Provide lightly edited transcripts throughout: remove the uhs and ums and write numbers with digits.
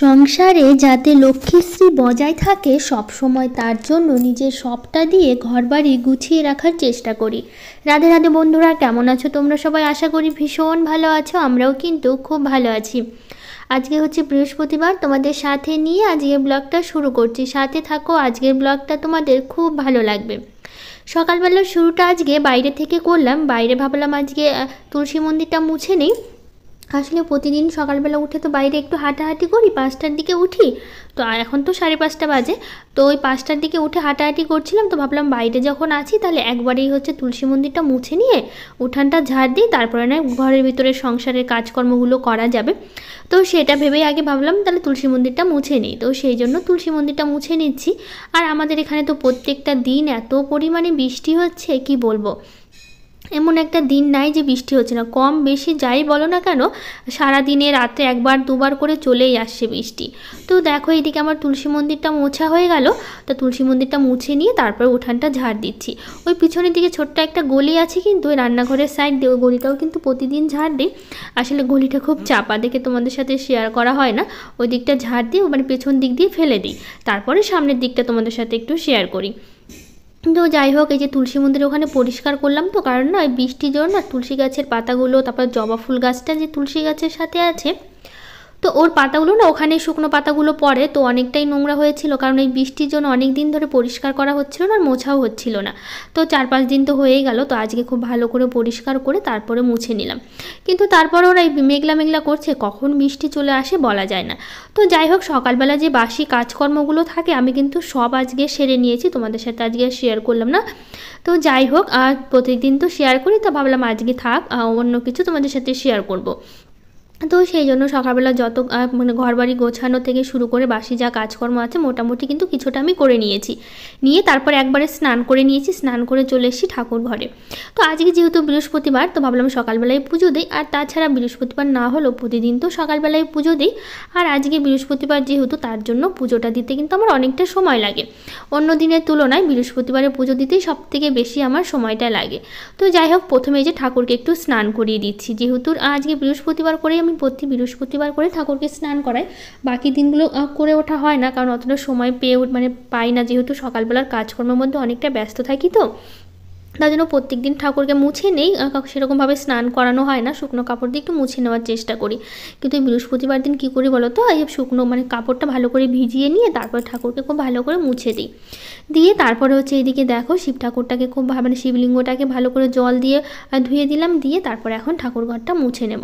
সংসারে যাতে লক্ষ্মীশ্রী বজায় থাকে সব সময় তার জন্য নিজের সবটা দিয়ে ঘরবাড়ি গুছিয়ে রাখার চেষ্টা করি। রাধে রাধে বন্ধুরা, কেমন আছো তোমরা সবাই? আশা করি ভীষণ ভালো আছো। আমরাও কিন্তু খুব ভালো আছি। আজকে হচ্ছে বৃহস্পতিবার, তোমাদের সাথে নিয়ে আজকের ব্লগটা শুরু করছি। সাথে থাকো, আজকের ব্লগটা তোমাদের খুব ভালো লাগবে। সকালবেলার শুরুটা আজকে বাইরে থেকে করলাম। বাইরে ভাবলাম আজকে তুলসী মন্দিরটা মুছে নেই। আসলে প্রতিদিন সকালবেলা উঠে তো বাইরে একটু হাঁটাহাঁটি করি, 5টার দিকে উঠি। তো এখন তো 5:30 বাজে। তো ওই 5টার দিকে উঠে হাঁটাহাঁটি করছিলাম, তো ভাবলাম বাইরে যখন আছি তাহলে একবারেই হচ্ছে তুলসী মন্দিরটা মুছে নিয়ে উঠানটা ঝাড় দিই, তারপরে না ঘরের ভিতরে সংসারের কাজকর্মগুলো করা যাবে। তো সেটা ভেবেই আগে ভাবলাম তাহলে তুলসী মন্দিরটা মুছে নিই। তো সেই জন্য তুলসী মন্দিরটা মুছে নিচ্ছি। আর আমাদের এখানে তো প্রত্যেকটা দিন এত পরিমাণে বৃষ্টি হচ্ছে কি বলবো। এমন একটা দিন নাই যে বৃষ্টি হচ্ছে না। কম বেশি যাই বলো না কেন, সারাদিনে রাতে একবার দুবার করে চলেই আসছে বৃষ্টি। তো দেখো এইদিকে আমার তুলসী মন্দিরটা মোছা হয়ে গেল। তো তুলসী মন্দিরটা মুছে নিয়ে তারপর উঠানটা ঝাড় দিচ্ছি। ওই পিছনের দিকে ছোট্ট একটা গলি আছে, কিন্তু ওই রান্নাঘরের সাইড দিয়ে ওই গলিটাও কিন্তু প্রতিদিন ঝাড় দিই। আসলে গলিটা খুব চাপা দেখে তোমাদের সাথে শেয়ার করা হয় না। ওই দিকটা ঝাড় দিয়ে মানে পেছন দিক দিয়ে ফেলে দিই, তারপরে সামনের দিকটা তোমাদের সাথে একটু শেয়ার করি। তো যাই হোক, এই যে তুলসী মন্দিরের ওখানে পরিষ্কার করলাম, তো কারণ না বৃষ্টির জন্য না তুলসী গাছের পাতাগুলো, তারপর জবা ফুল গাছটা যে তুলসী গাছের সাথে আছে, তো ওর পাতাগুলো না ওখানে শুকনো পাতাগুলো পড়ে, তো অনেকটাই নোংরা হয়েছিল। কারণ এই বৃষ্টির জন্য অনেক দিন ধরে পরিষ্কার করা হচ্ছিল না আর মোছাও হচ্ছিল না। তো 4-5 দিন তো হয়েই গেল। তো আজকে খুব ভালো করে পরিষ্কার করে তারপরে মুছে নিলাম। কিন্তু তারপরে ওরা এই মেঘলা মেঘলা করছে, কখন বৃষ্টি চলে আসে বলা যায় না। তো যাই হোক, সকালবেলা যে বাসি কাজকর্মগুলো থাকে আমি কিন্তু সব আজকে সেরে নিয়েছি, তোমাদের সাথে আজকে শেয়ার করলাম না। তো যাই হোক, আর প্রত্যেকদিন তো শেয়ার করি, তো ভাবলাম আজকে থাক, অন্য কিছু তোমাদের সাথে শেয়ার করব। তো সেই জন্য সকালবেলা যত মানে ঘরবাড়ি গোছানো থেকে শুরু করে বাসি যা কাজকর্ম আছে মোটামুটি কিন্তু কিছুটা আমি করে নিয়েছি। নিয়ে তারপর একবারে স্নান করে নিয়েছি, স্নান করে চলে এসেছি ঠাকুর ঘরে। তো আজকে যেহেতু বৃহস্পতিবার, তো ভাবলাম সকালবেলায় পুজো দিই। আর তাছাড়া বৃহস্পতিবার না হলেও প্রতিদিন তো সকালবেলায় পুজো দিই। আর আজকে বৃহস্পতিবার যেহেতু, তার জন্য পুজোটা দিতে কিন্তু আমার অনেকটা সময় লাগে। অন্য দিনের তুলনায় বৃহস্পতিবারে পুজো দিতেই সবথেকে বেশি আমার সময়টা লাগে। তো যাই হোক, প্রথমে যে ঠাকুরকে একটু স্নান করিয়ে দিচ্ছি, যেহেতু আজকে বৃহস্পতিবার করে আমি প্রতি বৃহস্পতিবার করে ঠাকুরকে স্নান করাই। বাকি দিনগুলো করে ওঠা হয় না, কারণ অতটা সময় পাই না, যেহেতু সকালবেলার কাজকর্মের মধ্যে অনেকটা ব্যস্ত থাকি। তো তার জন্য প্রত্যেক দিন ঠাকুরকে মুছে নেই, সেরকমভাবে স্নান করানো হয় না, শুকনো কাপড় দিয়ে একটু মুছে নেওয়ার চেষ্টা করি। কিন্তু এই বৃহস্পতিবার দিন কী করি বলো তো, এই শুকনো মানে কাপড়টা ভালো করে ভিজিয়ে নিয়ে তারপর ঠাকুরকে খুব ভালো করে মুছে দিই। দিয়ে তারপরে হচ্ছে এইদিকে দেখো শিব ঠাকুরটাকে খুব মানে শিবলিঙ্গটাকে ভালো করে জল দিয়ে ধুয়ে দিলাম। দিয়ে তারপরে এখন ঠাকুর ঘরটা মুছে নেব।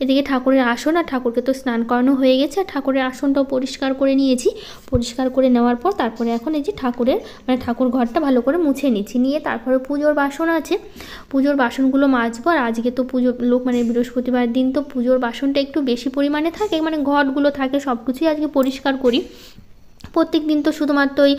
এদিকে ঠাকুরের আসন, আর ঠাকুরকে তো স্নান করানো হয়ে গেছে, আর ঠাকুরের আসনটাও পরিষ্কার করে নিয়েছি। পরিষ্কার করে নেওয়ার পর তারপরে এখন এই যে ঠাকুরের মানে ঠাকুর ঘরটা ভালো করে মুছে নিচ্ছি। নিয়ে তারপরে পুজোর বাসন আছে, পুজোর বাসনগুলো মাজবো। আর আজকে তো পুজোর লোক মানে বৃহস্পতিবার দিন তো পুজোর বাসনটা একটু বেশি পরিমাণে থাকে, মানে ঘটগুলো থাকে, সব কিছুই আজকে পরিষ্কার করি। প্রত্যেক দিন তো শুধুমাত্র ওই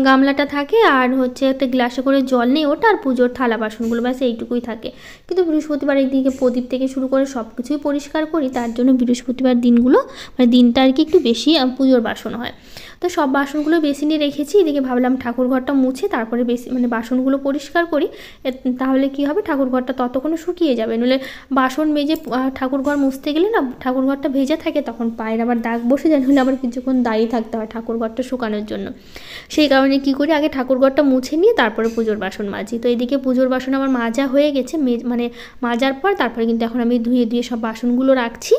গামলাটা থাকে, আর হচ্ছে একটা গ্লাসে করে জল নেই ওটা, আর পুজোর থালা বাসনগুলো ব্যাস এইটুকুই থাকে। কিন্তু বৃহস্পতিবার একদিকে প্রদীপ থেকে শুরু করে সব কিছুই পরিষ্কার করি, তার জন্য বৃহস্পতিবার দিনগুলো মানে দিনটা আর কি একটু বেশি পুজোর বাসন হয়। তো সব বাসনগুলো বেসিনে রেখেছি। এদিকে ভাবলাম ঠাকুর ঘরটা মুছে তারপরে মানে বাসনগুলো পরিষ্কার করি, তাহলে কি হবে ঠাকুর ঘরটা ততক্ষণে শুকিয়ে যাবে। নইলে বাসন মেজে ঠাকুর ঘর মুছতে গেলে না ঠাকুর ঘরটা ভেজা থাকে, তখন পায়ের আবার দাগ বসে যায়, নইলে আবার কিছুক্ষণ দাঁড়িয়ে থাকতে হয় ঠাকুর ঘরটা শুকানোর জন্য। সেই কারণে কি করি, আগে ঠাকুর ঘরটা মুছে নিয়ে তারপরে পুজোর বাসন মাজি। তো এদিকে পুজোর বাসন আমার মাজা হয়ে গেছে, মানে মাজার পর তারপরে কিন্তু এখন আমি ধুয়ে ধুয়ে সব বাসনগুলো রাখছি।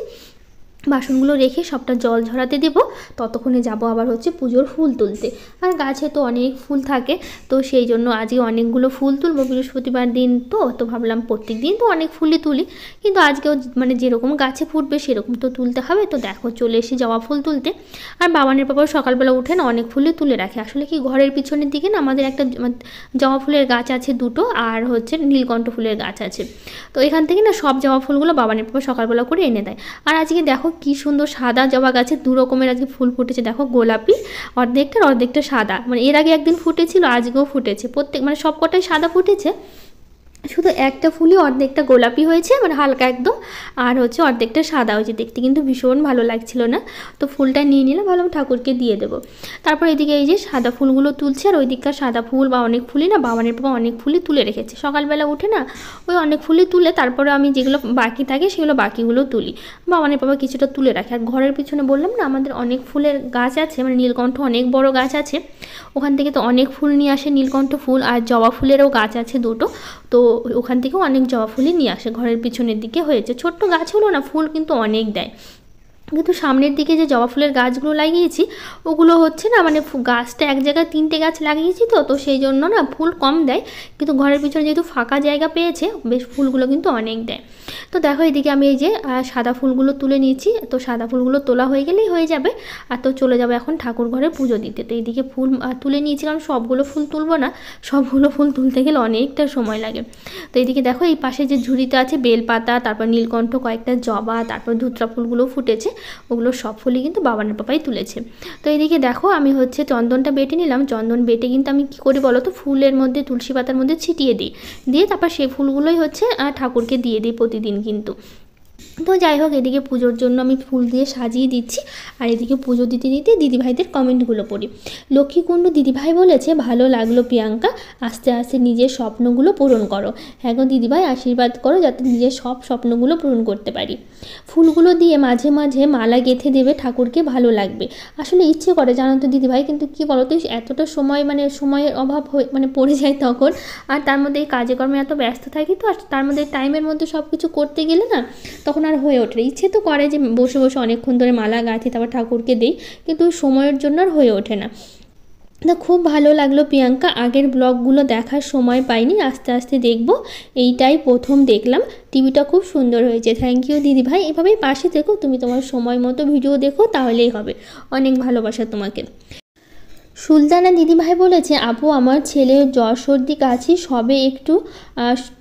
বাসনগুলো রেখে সবটা জল ঝরাতে দেবো, ততক্ষণে যাব আবার হচ্ছে পুজোর ফুল তুলতে। আর গাছে তো অনেক ফুল থাকে, তো সেই জন্য আজকে অনেকগুলো ফুল তুলবো বৃহস্পতিবার দিন। তো ভাবলাম প্রত্যেক দিন তো অনেক ফুলই তুলি, কিন্তু আজকেও মানে যেরকম গাছে ফুটবে সেরকম তো তুলতে হবে। তো দেখো চলে এসে জবা ফুল তুলতে। আর বাবানের বাবা সকালবেলা উঠে না অনেক ফুলই তুলে রাখে। আসলে কি ঘরের পিছনের দিকে না আমাদের একটা জবা ফুলের গাছ আছে দুটো, আর হচ্ছে নীলকণ্ঠ ফুলের গাছ আছে। তো এখান থেকে না সব জবা ফুলগুলো বাবানের বাবা সকালবেলা করে এনে দেয়। আর আজকে দেখো কি সুন্দর সাদা জবা গাছে 2 রকমের আজকে ফুল ফুটেছে। দেখো গোলাপি অর্ধেকটা সাদা, মানে এর আগে একদিন ফুটেছিল, আজকেও ফুটেছে। প্রত্যেক মানে সব কটাই সাদা ফুটেছে, শুধু একটা ফুলই অর্ধেকটা গোলাপি হয়েছে, মানে হালকা একদম, আর হচ্ছে অর্ধেকটা সাদা হয়েছে। দেখতে কিন্তু ভীষণ ভালো লাগছিল না, তো ফুলটা নিয়ে নিলাম, ভাবলাম ঠাকুরকে দিয়ে দেবো। তারপর এদিকে এই যে সাদা ফুলগুলো তুলছে, আর ওই দিককার সাদা ফুল বা অনেক ফুলই না বাবানের বাবা অনেক ফুলই তুলে রেখেছে। সকালবেলা উঠে না ওই অনেক ফুলই তুলে, তারপরে আমি যেগুলো বাকি থাকে সেগুলো বাকিগুলো তুলি, বাবানের বাবা কিছুটা তুলে রাখে। আর ঘরের পিছনে বললাম না আমাদের অনেক ফুলের গাছ আছে, মানে নীলকণ্ঠ অনেক বড় গাছ আছে, ওখান থেকে তো অনেক ফুল নিয়ে আসে, নীলকণ্ঠ ফুল আর জবা ফুলেরও গাছ আছে দুটো, তো ওখান থেকেও অনেক জবা ফুলই নিয়ে আসে। ঘরের পিছনের দিকে হয়েছে, ছোট্ট গাছ হলো না, ফুল কিন্তু অনেক দেয়। কিন্তু সামনের দিকে যে জবা ফুলের গাছগুলো লাগিয়েছি ওগুলো হচ্ছে না, মানে গাছটা এক জায়গায় 3টে গাছ লাগিয়েছি, তো সেই জন্য না ফুল কম দেয়, কিন্তু ঘরের পিছনে যেহেতু ফাঁকা জায়গা পেয়েছে বেশ ফুলগুলো কিন্তু অনেক দেয়। তো দেখো এদিকে আমি এই যে সাদা ফুলগুলো তুলে নিয়েছি, তো সাদা ফুলগুলো তোলা হয়ে গেলেই হয়ে যাবে, আর তো চলে যাবে এখন ঠাকুর ঘরে পুজো দিতে। তো এইদিকে ফুল তুলে নিয়েছি, কারণ সবগুলো ফুল তুলবো না, সবগুলো ফুল তুলতে গেলে অনেকটা সময় লাগে। তো এইদিকে দেখো এই পাশে যে ঝুড়িতে আছে বেলপাতা, তারপর নীলকণ্ঠ, কয়েকটা জবা, তারপর ধুতরা ফুলগুলো ফুটেছে, ওগুলো সব ফুলই কিন্তু বাবানের পাপাই তুলেছে। তো এইদিকে দেখো আমি হচ্ছে চন্দনটা বেটে নিলাম, চন্দন বেটে কিন্তু আমি কী করি বলো তো, ফুলের মধ্যে তুলসী পাতার মধ্যে ছিটিয়ে দিই, দিয়ে তারপর সেই ফুলগুলোই হচ্ছে ঠাকুরকে দিয়ে দিই প্রতিদিন কিন্তু। তো যাই হোক এদিকে পুজোর জন্য আমি ফুল দিয়ে সাজিয়ে দিচ্ছি, আর এদিকে পুজো দিতে দিতে দিদিভাইদের কমেন্টগুলো পড়ি। লক্ষ্মীকুণ্ডু দিদিভাই বলেছে, ভালো লাগলো প্রিয়াঙ্কা, আস্তে আস্তে নিজের স্বপ্নগুলো পূরণ করো। হ্যাঁ গো দিদিভাই, আশীর্বাদ করো যাতে নিজের সব স্বপ্নগুলো পূরণ করতে পারি। ফুলগুলো দিয়ে মাঝে মাঝে মালা গেঁথে দেবে, ঠাকুরকে ভালো লাগবে। আসলে ইচ্ছে করে জানো তো দিদিভাই, কিন্তু কী বলো তো এতটা সময়, মানে সময়ের অভাব হয়ে মানে পড়ে যায় তখন, আর তার মধ্যে এই কাজে কর্মে এত ব্যস্ত থাকি, তো আর তার মধ্যে টাইমের মধ্যে সব কিছু করতে গেলে না তখন আর হয়ে ওঠে। ইচ্ছে তো করে যে বসে বসে অনেকক্ষণ ধরে মালা গাঁথি, তারপর ঠাকুরকে দিই, কিন্তু সময়ের জন্য আর হয়ে ওঠে না। তো খুব ভালো লাগলো প্রিয়াঙ্কা, আগের ব্লগগুলো দেখার সময় পাইনি, আস্তে আস্তে দেখব, এইটাই প্রথম দেখলাম, টিভিটা খুব সুন্দর হয়েছে। থ্যাংক ইউ দিদিভাই, এভাবেই পাশে দেখো, তুমি তোমার সময় মতো ভিডিও দেখো, তাহলেই হবে। অনেক ভালোবাসা তোমাকে। সুলতানা দিদিভাই বলেছে, আপু আমার ছেলের জ্বর সর্দি কাশি সবে একটু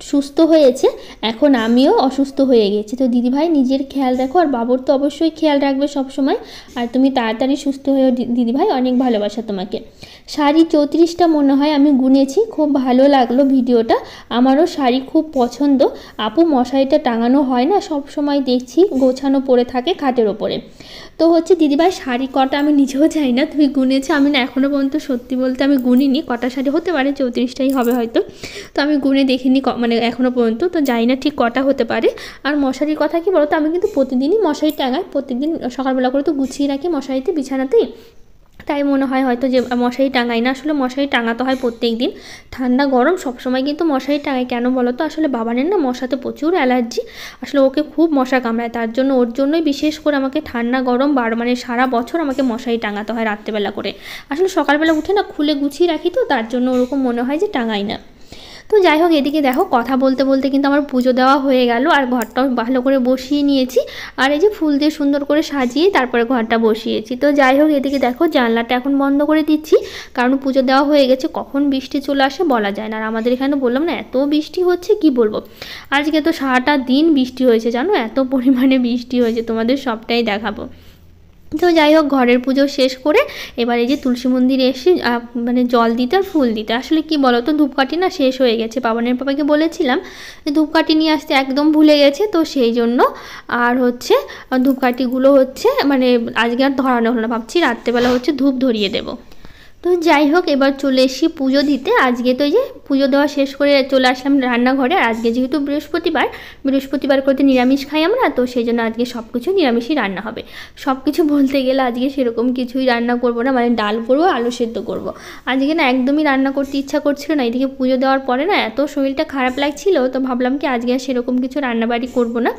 সুস্থ হয়েছে, এখন আমিও অসুস্থ হয়ে গেছি। তো দিদিভাই নিজের খেয়াল রাখো, আর বাবুর তো অবশ্যই খেয়াল রাখবে সব সময়, আর তুমি তাড়াতাড়ি সুস্থ হয়েও দিদিভাই, অনেক ভালোবাসা তোমাকে। শাড়ি 34টা মনে হয় আমি গুনেছি, খুব ভালো লাগলো ভিডিওটা, আমারও শাড়ি খুব পছন্দ। আপু মশারিটা টাঙানো হয় না, সব সময় দেখছি গোছানো পড়ে থাকে খাটের ওপরে। তো হচ্ছে দিদিভাই শাড়ি কটা আমি নিজেও চাই না, তুমি গুনেছো, আমি না এখনও পর্যন্ত সত্যি বলতে আমি গুনিনি কটা শাড়ি, হতে পারে 34টাই হবে হয়তো, তো আমি গুনে দেখিনি মানে এখনও পর্যন্ত, তো জানি না ঠিক কটা হতে পারে। আর মশারির কথা কি বলো তো, আমি কিন্তু প্রতিদিনই মশারি টাঙাই, প্রত্যেকদিন সকালবেলা করে তো গুছিয়ে রাখি মশারিতে বিছানাতেই, তাই মনে হয় হয়তো যে মশারি টাঙাই না, আসলে মশারি টাঙাতে হয় প্রত্যেক দিন, ঠান্ডা গরম সবসময় কিন্তু মশারি টাঙাই। কেন বলো তো, আসলে বাবানের না মশাতে প্রচুর অ্যালার্জি, আসলে ওকে খুব মশা কামড়ায়, তার জন্য ওর জন্যই বিশেষ করে আমাকে ঠান্ডা গরম মানে সারা বছর আমাকে মশারি টাঙাতে হয় রাত্রেবেলা করে। আসলে সকালবেলা উঠে না খুলে গুছিয়ে রাখি, তো তার জন্য ওরকম মনে হয় যে টাঙাই না। তো যাই হোক এদিকে দেখো কথা বলতে বলতে কিন্তু আমার পুজো দেওয়া হয়ে গেল, আর ঘরটাও ভালো করে বসিয়ে নিয়েছি, আর এই যে ফুল দিয়ে সুন্দর করে সাজিয়ে তারপরে ঘরটা বসিয়েছি। তো যাই হোক এদিকে দেখো জানলাটা এখন বন্ধ করে দিচ্ছি, কারণ পুজো দেওয়া হয়ে গেছে, কখন বৃষ্টি চলে আসে বলা যায় না। আর আমাদের এখানে বললাম না এত বৃষ্টি হচ্ছে কি বলবো, আজকে তো সারাটা দিন বৃষ্টি হয়েছে জানো, এত পরিমাণে বৃষ্টি হয়েছে, তোমাদের সবটাই দেখাবো। তো যাই হোক ঘরের পুজো শেষ করে এবার এই যে তুলসী মন্দিরে এসে মানে জল দিতে আর ফুল দিতে, আসলে কি বলো তো ধূপকাঠি না শেষ হয়ে গেছে, বাবানের পাপাকে বলেছিলাম ধূপকাঠি নিয়ে আসতে, একদম ভুলে গেছে, তো সেই জন্য আর হচ্ছে ধূপকাঠিগুলো হচ্ছে মানে আজকে আর ধরানো হলো না, ভাবছি রাত্রেবেলা হচ্ছে ধূপ ধরিয়ে দেবো। তো যাই হোক এবার চলে এসেছি পুজো দিতে, আজকে তো এই যে পুজো দেওয়া শেষ করে চলে আসলাম রান্নাঘরে, আর আজকে যেহেতু বৃহস্পতিবার করতে নিরামিষ খাই আমরা, তো সেই জন্য আজকে সব কিছু নিরামিষই রান্না হবে। সব কিছু বলতে গেলে আজকে সেরকম কিছুই রান্না করব না, মানে ডাল করবো, আলু সেদ্ধ করব। আজকে না একদমই রান্না করতে ইচ্ছা করছিল না, এদিকে পুজো দেওয়ার পরে না এত শরীরটা খারাপ লাগছিল, তো ভাবলাম কি আজকে আর সেরকম কিছু রান্নাবাড়ি করব না,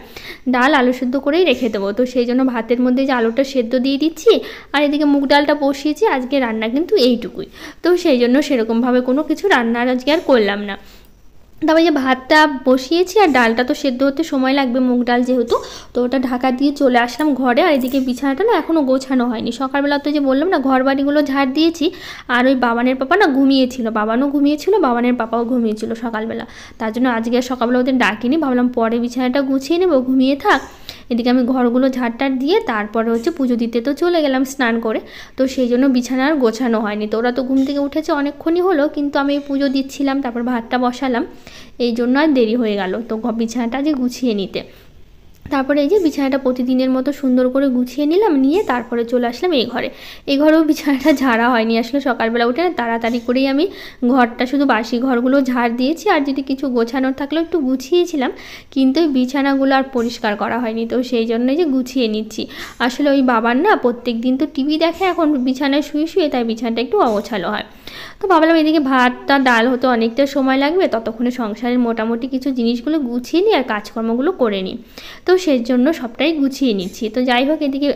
ডাল আলু সেদ্ধ করেই রেখে দেবো। তো সেই জন্য ভাতের মধ্যে যে আলুটা সেদ্ধ দিয়ে দিচ্ছি, আর এদিকে মুগ ডালটা বসিয়েছি, আজকে রান্না কিন্তু এইটুকুই। তো সেই জন্য সেরকমভাবে কোনো কিছু রান্নার আজকে আর করলাম না। তারপরে যে ভাতটা বসিয়েছি, আর ডালটা তো সেদ্ধ হতে সময় লাগবে মুগ ডাল যেহেতু, তো ওটা ঢাকা দিয়ে চলে আসলাম ঘরে। আর এদিকে বিছানাটা না এখনও গোছানো হয়নি, সকালবেলা তো যে বললাম না ঘর বাড়িগুলো ঝাড় দিয়েছি, আর ওই বাবানের পাপা না ঘুমিয়েছিল, বাবানও ঘুমিয়েছিল, বাবানের পাপাও ঘুমিয়েছিল সকালবেলা, তার জন্য আজকে আর সকালবেলা ওদের ডাকিনি, ভাবলাম পরে বিছানাটা গুছিয়ে নেবো, ঘুমিয়ে থাক। এদিকে আমি ঘরগুলো ঝাড়টার দিয়ে তারপরে হচ্ছে পুজো দিতে তো চলে গেলাম স্নান করে। তো সেই জন্য বিছানা আর গোছানো হয়নি। তো ওরা তো ঘুম থেকে উঠেছে অনেকক্ষণই হলো, কিন্তু আমি পুজো দিচ্ছিলাম, তারপর ভাতটা বসালাম, এই জন্য আর দেরি হয়ে গেল তো বিছানাটা যে গুছিয়ে নিতে। তারপরে এই যে বিছানাটা প্রতিদিনের মতো সুন্দর করে গুছিয়ে নিলাম, নিয়ে তারপরে চলে আসলাম এই ঘরে। এই ঘরেও বিছানাটা ঝাড়া হয়নি, আসলে সকালবেলা উঠে না তাড়াতাড়ি করেই আমি ঘরটা শুধু বাসি ঘরগুলো ঝাড় দিয়েছি, আর যদি কিছু গোছানোর থাকলেও একটু গুছিয়েছিলাম, কিন্তু এই বিছানাগুলো আর পরিষ্কার করা হয়নি। তো সেই জন্যই যে গুছিয়ে নিচ্ছি। আসলে ওই বাবার না প্রত্যেক দিন তো টিভি দেখে এখন বিছানায় শুয়ে শুয়ে, তাই বিছানাটা একটু অগোছালো হয়। তো ভাবলাম এদিকে ভাতটা ডাল হতে অনেকটা সময় লাগবে, ততক্ষণে সংসারের মোটামুটি কিছু জিনিসগুলো গুছিয়ে নিই আর কাজকর্মগুলো করে নিই। তো সেই জন্য সবটাই গুছিয়ে নিচ্ছি। তো যাই হোক, এদিকে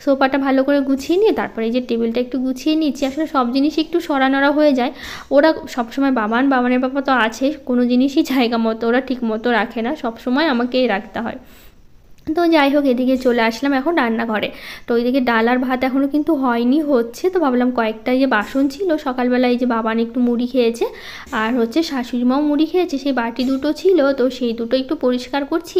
সোফাটা ভালো করে গুছিয়ে নিয়ে তারপরে এই যে টেবিলটা একটু গুছিয়ে নিচ্ছি। আসলে সব জিনিস একটু সরানোরা হয়ে যায়। ওরা সবসময় বাবানের বাবা তো আছে, কোনো জিনিসই জায়গা মতো ওরা ঠিক মতো রাখে না, সবসময় আমাকেই রাখতে হয়। তো যাই হোক, এদিকে চলে আসলাম এখন রান্নাঘরে। তো ওইদিকে ডাল আর ভাত এখনও কিন্তু হয়নি, হচ্ছে। তো ভাবলাম কয়েকটা যে বাসন ছিল সকালবেলা, এই যে বাবান একটু মুড়ি খেয়েছে আর হচ্ছে শাশুড়ি মাও মুড়ি খেয়েছে, সেই বাটি দুটো ছিল, তো সেই দুটো একটু পরিষ্কার করছি।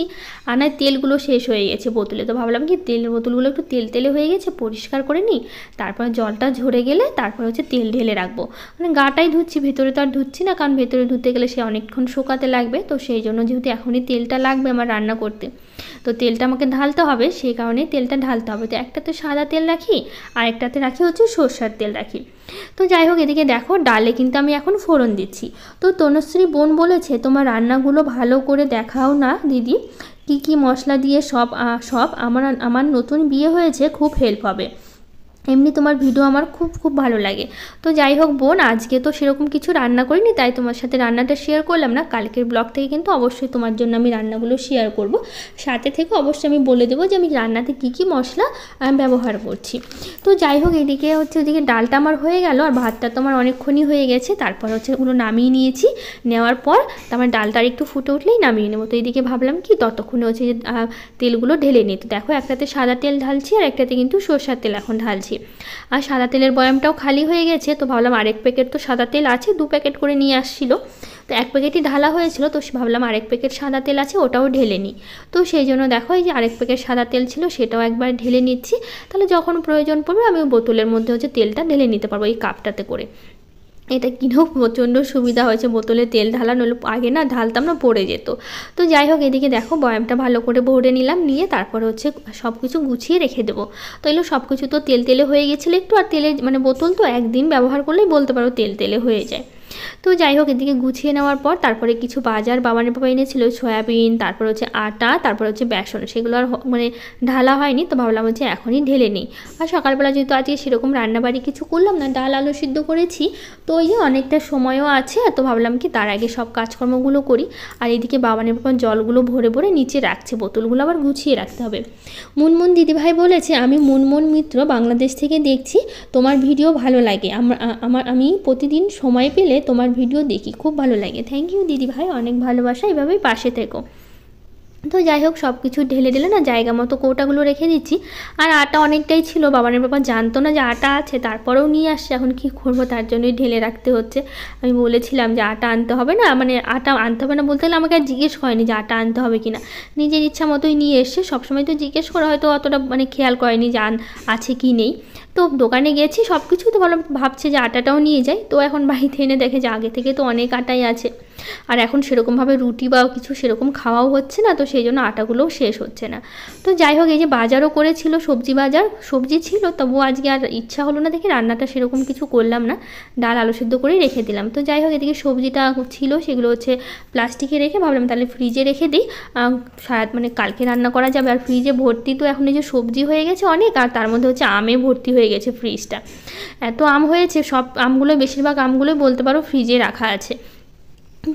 আর না তেলগুলো শেষ হয়ে গেছে বোতলে, তো ভাবলাম কি তেলের বোতলগুলো একটু তেলে হয়ে গেছে, পরিষ্কার করে নিই, তারপর জলটা ঝরে গেলে তারপর হচ্ছে তেল ঢেলে রাখবো। মানে গাটাই ধুচ্ছি, ভেতরে তো আর ধুচ্ছি না, কারণ ভেতরে ধুতে গেলে সে অনেকক্ষণ শুকাতে লাগবে। তো সেই জন্য যেহেতু এখনই তেলটা লাগবে আমার রান্না করতে, তো তেলটা আমাকে ঢালতে হবে, সেই কারণে তেলটা ঢালতে হবে। তো একটা তো সাদা তেল রাখি, আর একটাতে রাখি হচ্ছে সর্ষের তেল রাখি। তো যাই হোক, এদিকে দেখো ডালে কিন্তু আমি এখন ফোড়ন দিচ্ছি। তো তনুশ্রী বোন বলেছে তোমার রান্নাগুলো ভালো করে দেখাও না দিদি, কি কি মশলা দিয়ে সব আমার নতুন বিয়ে হয়েছে, খুব হেল্প হবে, এমনি তোমার ভিডিও আমার খুব খুব ভালো লাগে। তো যাই হোক বোন, আজকে তো সেরকম কিছু রান্না করিনি, তাই তোমার সাথে রান্নাটা শেয়ার করলাম না। কালকের ব্লগ থেকে কিন্তু অবশ্যই তোমার জন্য আমি রান্নাগুলো শেয়ার করব, সাথে থেকে অবশ্যই আমি বলে দেবো যে আমি রান্নাতে কী কী মশলা ব্যবহার করছি। তো যাই হোক, এদিকে হচ্ছে ওদিকে ডালটা আমার হয়ে গেল, আর ভাতটা তো আমার অনেকক্ষণই হয়ে গেছে। তারপর হচ্ছে ওগুলো নামিয়ে নিয়েছি, নেওয়ার পর তারপর ডালটা একটু ফুটে উঠলেই নামিয়ে নেবো। তো এইদিকে ভাবলাম কি ততক্ষণে হচ্ছে যে তেলগুলো ঢেলে নিই। তো দেখো, একটাতে সাদা তেল ঢালছি আর একটাতে কিন্তু সরষের তেল এখন ঢালছি। আর সাদা তেলের বয়ামটাও খালি হয়ে গেছে, তো ভাবলাম আরেক প্যাকেট তো সাদা তেল আছে, 2 প্যাকেট করে নিয়ে আসছিল, তো 1 প্যাকেটই ঢালা হয়েছিল, তো ভাবলাম আরেক প্যাকেট সাদা তেল আছে ওটাও ঢেলে নিই। তো সেই জন্য দেখো, এই যে আরেক প্যাকেট সাদা তেল ছিল সেটাও একবার ঢেলে নিচ্ছি, তাহলে যখন প্রয়োজন পড়বে আমি বোতলের মধ্যে হচ্ছে তেলটা ঢেলে নিতে পারবো এই কাপটাতে করে। এটা কিনেও প্রচণ্ড সুবিধা হয়েছে, বোতলে তেল ঢালা, নইলে আগে না ঢালতাম না, পড়ে যেত। তো যাই হোক, এদিকে দেখো বয়ামটা ভালো করে ভরে নিলাম, নিয়ে তারপর হচ্ছে সব কিছু গুছিয়ে রেখে দেবো। তো এগুলো সব কিছু তো তেলে হয়ে গেছিলো একটু, আর তেলের মানে বোতল তো একদিন ব্যবহার করলেই বলতে পারো তেলে হয়ে যায়। তো যাই হোক, এদিকে গুছিয়ে নেওয়ার পর তারপরে কিছু বাজার বাবানের বাবা এনেছিল, সয়াবিন, তারপর হচ্ছে আটা, তারপর হচ্ছে বেসন, সেগুলো আর মানে ঢালা হয়নি। তো ভাবলাম হচ্ছে এখনই ঢেলে নিই। আর সকালবেলা যেহেতু আজকে সেরকম রান্নাবাড়ি কিছু করলাম না, ডাল আলু সিদ্ধ করেছি, তো ওই যে অনেকটা সময়ও আছে, তো ভাবলাম কি তার আগে সব কাজকর্মগুলো করি। আর এদিকে বাবানের বাবা জলগুলো ভরে ভরে নিচে রাখছে, বোতলগুলো আবার গুছিয়ে রাখতে হবে। মুনমুন দিদিভাই বলেছে আমি মুনমুন মিত্র বাংলাদেশ থেকে দেখছি, তোমার ভিডিও ভালো লাগে, আমি প্রতিদিন সময় পেলে তোমার ভিডিও দেখি, খুব ভালো লাগে। থ্যাংক ইউ দিদিভাই, অনেক ভালোবাসা, এভাবেই পাশে থেকো। তো যাই হোক, সব কিছু ঢেলে না জায়গা মতো কৌটাগুলো রেখে দিচ্ছি। আর আটা অনেকটাই ছিল, বাবানের বাবা জানতো না যে আটা আছে, তারপরেও নিয়ে আসছে, এখন কি করবো, তার জন্যই ঢেলে রাখতে হচ্ছে। আমি বলেছিলাম যে আটা আনতে হবে না, মানে আটা আনতে হবে না বলতে গেলে আমাকে আর জিজ্ঞেস করেনি যে আটা আনতে হবে কি না, নিজের ইচ্ছা মতোই নিয়ে এসছে। সবসময় তো জিজ্ঞেস করা হয়তো অতটা মানে খেয়াল করেনি যে আছে কি নেই। তো দোকানে গেছি সব কিছু, তো ভাবছে যে আটাটাও নিয়ে যাই। তো এখন বাড়িতে এনে দেখে যে আগে থেকে তো অনেক আটাই আছে, আর এখন সেরকমভাবে রুটি বা কিছু সেরকম খাওয়াও হচ্ছে না, তো সেই জন্য আটাগুলোও শেষ হচ্ছে না। তো যাই হোক, এই যে বাজারও করেছিল, সবজি ছিল, তবুও আজকে আর ইচ্ছা হলো না দেখে রান্নাটা সেরকম কিছু করলাম না, ডাল আলু সিদ্ধ করেই রেখে দিলাম। তো যাই হোক, এদিকে সবজিটা ছিল, সেগুলো হচ্ছে প্লাস্টিকে রেখে ভাবলাম তাহলে ফ্রিজে রেখে দিই, মানে কালকে রান্না করা যাবে। আর ফ্রিজে ভর্তি তো এখন এই যে সবজি হয়ে গেছে অনেক, আর তার মধ্যে হচ্ছে আমে ভর্তি হয়ে গেছে ফ্রিজটা, এত আম হয়েছে, সব আমগুলো বেশিরভাগ আমগুলোই বলতে পারো ফ্রিজে রাখা আছে।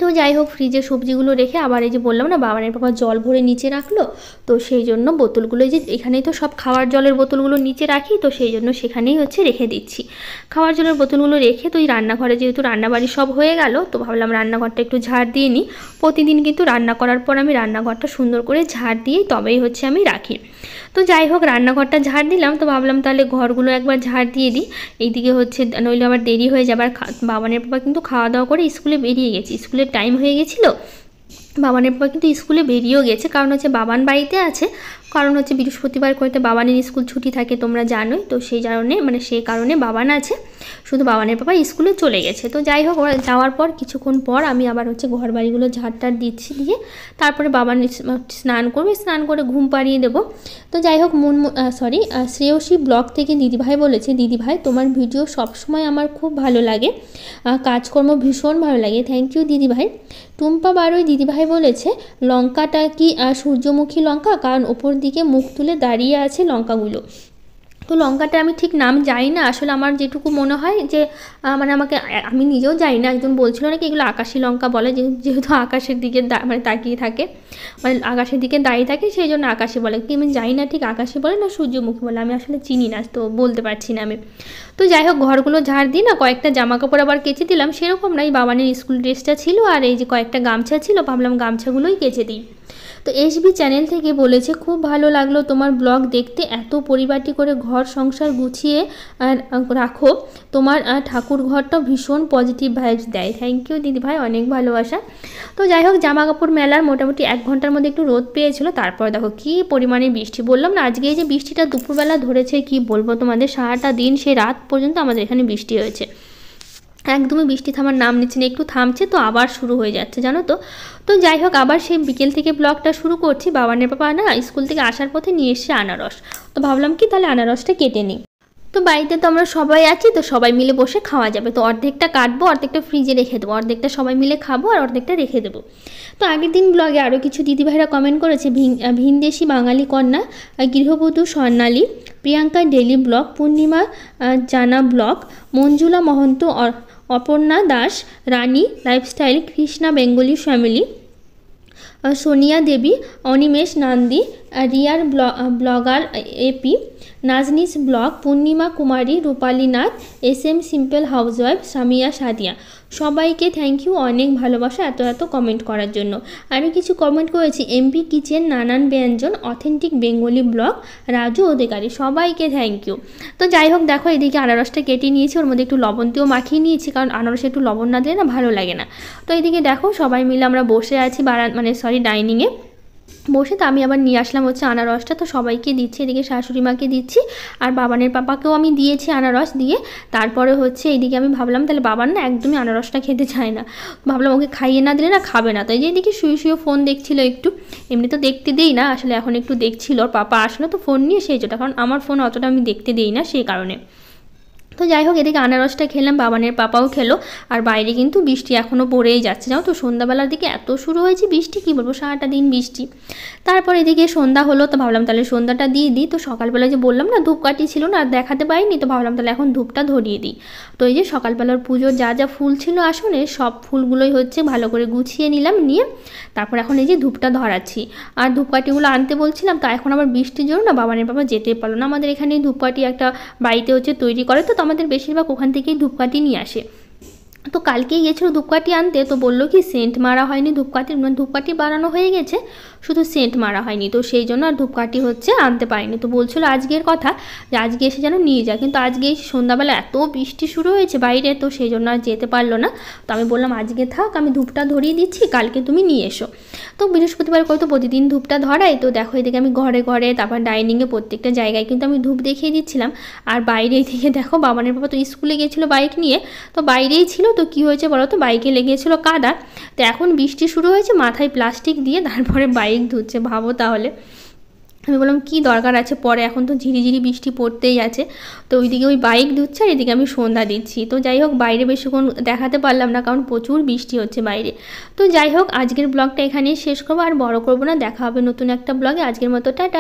তো যাই হোক, ফ্রিজে সবজিগুলো রেখে আবার এই যে বললাম না বাবানের বাবা জল ভরে নিচে রাখলো, তো সেই জন্য বোতলগুলো এই যে এখানেই তো সব খাওয়ার জলের বোতলগুলো নিচে রাখি, তো সেই জন্য সেখানেই হচ্ছে রেখে দিচ্ছি খাওয়ার জলের বোতলগুলো রেখে। তো এই রান্নাঘরে যেহেতু রান্নাবাড়ি সব হয়ে গেল, তো ভাবলাম রান্নাঘরটা একটু ঝাড় দিয়ে নিই। প্রতিদিন কিন্তু রান্না করার পর আমি রান্নাঘরটা সুন্দর করে ঝাড় দিয়েই তবেই হচ্ছে আমি রাখি। তো যাই হোক, রান্নাঘরটা ঝাড় দিলাম, তো ভাবলাম তাহলে ঘরগুলো একবার ঝাড় দিয়ে দিই, এইদিকে হচ্ছে নইলে আবার দেরি হয়ে যাবে। আর বাবানের বাবা কিন্তু খাওয়া দাওয়া করে স্কুলে বেরিয়ে গেছে, স্কুলের টাইম হয়ে গেছিলো, বাবানের বাবা কিন্তু স্কুলে বেরিয়েও গেছে, কারণ হচ্ছে বাবান বাড়িতে আছে, কারণ হচ্ছে বৃহস্পতিবার করতে বাবানের স্কুল ছুটি থাকে তোমরা জানোই, তো সেই কারণে বাবান আছে, শুধু বাবানের বাবা স্কুলে চলে গেছে। তো যাই হোক, ওরা যাওয়ার পর কিছুক্ষণ পর আমি আবার হচ্ছে ঘর বাড়িগুলো ঝাড়টার দিচ্ছি, দিয়ে তারপরে বাবান স্নান করবে, স্নান করে ঘুম পাড়িয়ে দেবো। তো যাই হোক, শ্রেয়সী ব্লগ থেকে দিদিভাই বলেছে, দিদিভাই তোমার ভিডিও সবসময় আমার খুব ভালো লাগে, কাজকর্ম ভীষণ ভালো লাগে। থ্যাংক ইউ দিদিভাই। টুম্পা বারোই দিদিভাই বলেছে, লঙ্কাটা কি সূর্যমুখী লঙ্কা? কারণ ওপর দিকে মুখ তুলে দাঁড়িয়ে আছে লঙ্কাগুলো। তো লঙ্কাটা আমি ঠিক নাম জানি না, আসলে আমার যেটুকু মনে হয় যে আমি নিজেও জানি না, একজন বলছিল নাকি এগুলো আকাশি লঙ্কা বলে, যেহেতু আকাশের দিকে তাকিয়ে থাকে, আকাশের দিকে দাঁড়িয়ে থাকে, সেই জন্য আকাশি বলে। কি আমি জানি না ঠিক আকাশি বলে না সূর্যমুখী বলে, আমি আসলে চিনি না, তো বলতে পারছি না আমি। তো যাই হোক, ঘরগুলো ঝাড় দিই না, কয়েকটা জামা কাপড় আবার কেচে দিলাম, সেরকম না, এই বাবানের স্কুল ড্রেসটা ছিল আর এই যে কয়েকটা গামছা ছিল, ভাবলাম গামছাগুলোই কেচে দিই। তো এসবি চ্যানেল থেকে বলেছে, খুব ভালো লাগলো তোমার ব্লগ দেখতে, এত পরিপাটি করে ঘর সংসার গুছিয়ে রাখো, তোমার ঠাকুর ঘরটা ভীষণ পজিটিভ ভাইবস দেয়। থ্যাংক ইউ দিদিভাই, অনেক ভালোবাসা। তো যাই হোক, জামা কাপড় মেলার মোটামুটি 1 ঘন্টার মধ্যে একটু রোদ পেয়েছিল, তারপর দেখো কী পরিমাণে বৃষ্টি। বললাম না, আজকে এই যে বৃষ্টিটা দুপুরবেলা ধরেছে, কি বলবো তোমাদের, সারাটা দিন সে রাত পর্যন্ত আমাদের এখানে বৃষ্টি হয়েছে, একদমই বৃষ্টি থামার নাম নিচ্ছে না, একটু থামছে তো আবার শুরু হয়ে যাচ্ছে, জানো তো। তো যাই হোক, আবার সেই বিকেল থেকে ব্লগটা শুরু করছি। বাবানের বাবা না স্কুল থেকে আসার পথে নিয়ে এসছে আনারস, তো ভাবলাম কি তাহলে আনারসটা কেটে নিই। তো বাড়িতে তো আমরা সবাই আছি, তো সবাই মিলে বসে খাওয়া যাবে, তো অর্ধেকটা কাটবো, অর্ধেকটা ফ্রিজে রেখে দেবো, অর্ধেকটা সবাই মিলে খাবো আর অর্ধেকটা রেখে দেবো। তো আগের দিন ব্লগে আরও কিছু দিদিভাইরা কমেন্ট করেছে, ভিনদেশি বাঙালি কন্যা, গৃহবধূ Swarnali, Priyanka daily blog, Purnima Jana blog, Manjula Mahanta, Aparna Das, Rani lifestyle, Krishna Bengali family, Sonia Devi, Animesh Nandi, রিয়ার blogger AP, Naznis blog, Purnima Kumari, Rupali Nath, SM simple housewife, Samia Sadia, সবাইকে থ্যাংক ইউ, অনেক ভালোবাসা এত এত কমেন্ট করার জন্য। আরও কিছু কমেন্ট করেছি, MP কিচেন, নানান ব্যঞ্জন, অথেন্টিক বেঙ্গলি ব্লগ, রাজু অধিকারী, সবাইকে থ্যাংক ইউ। তো যাই হোক, দেখো এদিকে আনারসটা কেটে নিয়েছি, ওর মধ্যে একটু লবণ দিয়েও মাখিয়ে নিয়েছি, কারণ আনারসে একটু লবণ না দিলে না ভালো লাগে না। তো এইদিকে দেখো সবাই মিলে আমরা বসে আছি ডাইনিংয়ে বসে। তো আমি আবার নিয়ে আসলাম হচ্ছে আনারসটা, তো সবাইকে দিচ্ছি, এদিকে শাশুড়ি মাকে দিচ্ছি আর বাবানের পাপাকেও আমি দিয়েছি আনারস দিয়ে। তারপরে হচ্ছে এইদিকে আমি ভাবলাম তাহলে বাবার না একদমই আনারসটা খেতে চায় না, ভাবলাম ওকে খাইয়ে না দিলে না খাবে না। তো এই যে এদিকে শুয়ে ফোন দেখছিল একটু, এমনি তো দেখতে দেই না, আসলে এখন একটু দেখছিল, ওর পাপা আসলো তো ফোন নিয়ে, সেই জন্য, কারণ আমার ফোন অতটা আমি দেখতে দিই না সেই কারণে। তো যাই হোক, এদিকে আনারসটা খেলাম, বাবানের পাপাও খেলো, আর বাইরে কিন্তু বৃষ্টি এখনও পড়েই যাচ্ছে, জানো তো, সন্ধ্যাবেলার দিকে এত শুরু হয়েছে বৃষ্টি, কী বলবো, সারাটা দিন বৃষ্টি। তারপর এদিকে সন্ধ্যা হলো, তো ভাবলাম তাহলে সন্ধ্যাটা দিয়ে দিই। তো সকালবেলা যে বললাম না ধূপকাঠি ছিল না, আর দেখাতে পারিনি, তো ভাবলাম তাহলে এখন ধূপটা ধরিয়ে দিই। তো এই যে সকালবেলার পুজোর যা যা ফুল ছিল আসনে, সব ফুলগুলোই হচ্ছে ভালো করে গুছিয়ে নিলাম, নিয়ে তারপর এখন এই যে ধূপটা ধরাচ্ছি। আর ধূপকাঠিগুলো আনতে বলছিলাম, তো এখন আবার বৃষ্টির জন্য না বাবানের বাবা যেতে পারলো না, আমাদের এখানে ধূপকাঠি একটা বাড়িতে হচ্ছে তৈরি করে, তো আমাদের বেশিরভাগ ওখান থেকেই ধূপকাঠি নিয়ে আসে। তো কালকেই গেছিলো ধূপকাঠি আনতে, তো বললো কি সেন্ট মারা হয়নি, ধূপকাঠি বানানো হয়ে গেছে, শুধু সেন্ট মারা হয়নি, তো সেই জন্য আর ধূপকাঠি হচ্ছে আনতে পারিনি। তো বলছিল আজকের কথা যে আজকে এসে যেন নিয়ে যায়, কিন্তু আজকে সন্ধ্যাবেলা এত বৃষ্টি শুরু হয়েছে বাইরে, তো সেই জন্য আর যেতে পারলো না। তো আমি বললাম আজকে থাক, আমি ধূপটা ধরিয়ে দিচ্ছি, কালকে তুমি নিয়ে এসো। তো বৃহস্পতিবার করে তো প্রতিদিন ধূপটা ধরাই, তো দেখো এদিকে আমি ঘরে ঘরে, তারপর ডাইনিংয়ে, প্রত্যেকটা জায়গায় কিন্তু আমি ধূপ দেখিয়ে দিচ্ছিলাম। আর বাইরে এদিকে দেখো বাবানের বাবা তো স্কুলে গিয়েছিলো বাইক নিয়ে, তো বাইরেই ছিল, তো কী হয়েছে বলো তো, বাইকে লেগেছিলো কাদা, তো এখন বৃষ্টি শুরু হয়েছে, মাথায় প্লাস্টিক দিয়ে তারপরে বাইক ধুচ্ছে, ভাবো তাহলে। আমি বললাম কী দরকার আছে পরে, এখন তো ঝিরিঝিরি বৃষ্টি পড়তেই আছে। তো ওইদিকে ওই বাইক ধুচ্ছে আর এদিকে আমি সন্ধ্যা দিচ্ছি। তো যাই হোক, বাইরে বেশিক্ষণ দেখাতে পারলাম না, কারণ প্রচুর বৃষ্টি হচ্ছে বাইরে। তো যাই হোক, আজকের ব্লগটা এখানেই শেষ করবো, আর বড় করবো না, দেখা হবে নতুন একটা ব্লগে। আজকের মতো টাটা।